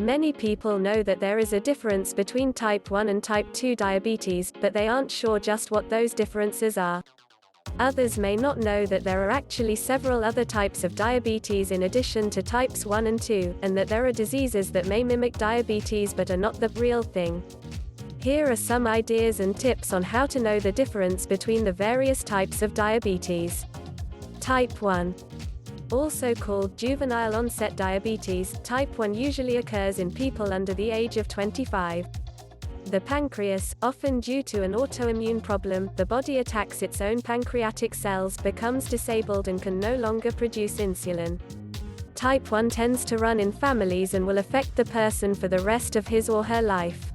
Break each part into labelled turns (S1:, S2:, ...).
S1: Many people know that there is a difference between type 1 and type 2 diabetes, but they aren't sure just what those differences are. Others may not know that there are actually several other types of diabetes in addition to types 1 and 2, and that there are diseases that may mimic diabetes but are not the real thing. Here are some ideas and tips on how to know the difference between the various types of diabetes. Type 1. Also called juvenile onset diabetes, type 1 usually occurs in people under the age of 25. The pancreas, often due to an autoimmune problem, the body attacks its own pancreatic cells, becomes disabled and can no longer produce insulin. Type 1 tends to run in families and will affect the person for the rest of his or her life.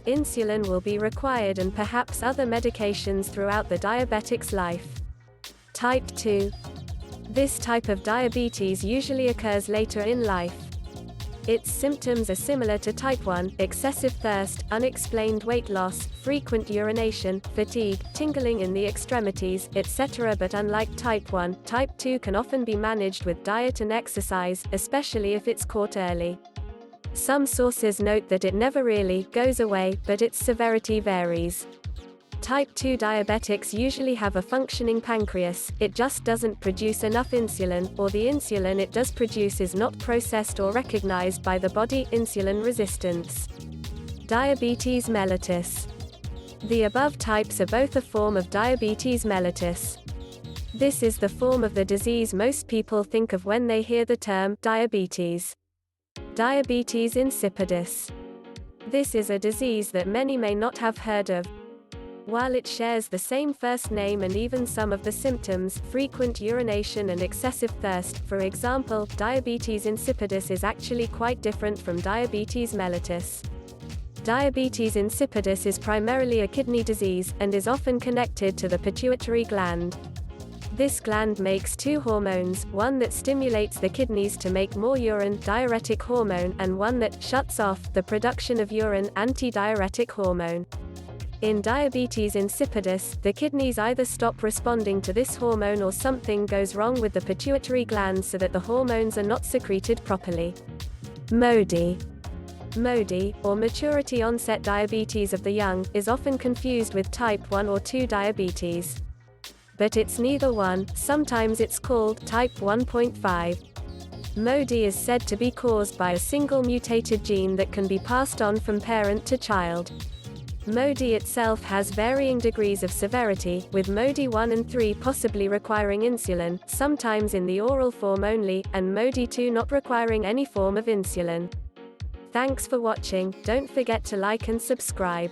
S1: Insulin will be required and perhaps other medications throughout the diabetic's life. Type 2. This type of diabetes usually occurs later in life. Its symptoms are similar to type 1, excessive thirst, unexplained weight loss, frequent urination, fatigue, tingling in the extremities, etc. But unlike type 1, type 2 can often be managed with diet and exercise, especially if it's caught early. Some sources note that it never really goes away, but its severity varies. Type 2 diabetics usually have a functioning pancreas, it just doesn't produce enough insulin, or the insulin it does produce is not processed or recognized by the body. Insulin resistance. Diabetes mellitus. The above types are both a form of diabetes mellitus. This is the form of the disease most people think of when they hear the term diabetes. Diabetes insipidus. This is a disease that many may not have heard of. While it shares the same first name and even some of the symptoms, frequent urination and excessive thirst, for example, diabetes insipidus is actually quite different from diabetes mellitus. Diabetes insipidus is primarily a kidney disease, and is often connected to the pituitary gland. This gland makes two hormones, one that stimulates the kidneys to make more urine, diuretic hormone, and one that shuts off the production of urine, antidiuretic hormone. In diabetes insipidus, the kidneys either stop responding to this hormone or something goes wrong with the pituitary gland so that the hormones are not secreted properly. MODY. MODY, or maturity onset diabetes of the young, is often confused with type 1 or 2 diabetes. But it's neither one, sometimes it's called type 1.5. MODY is said to be caused by a single mutated gene that can be passed on from parent to child. MODY itself has varying degrees of severity, with MODY 1 and 3 possibly requiring insulin, sometimes in the oral form only, and MODY 2 not requiring any form of insulin. Thanks for watching, don't forget to like and subscribe.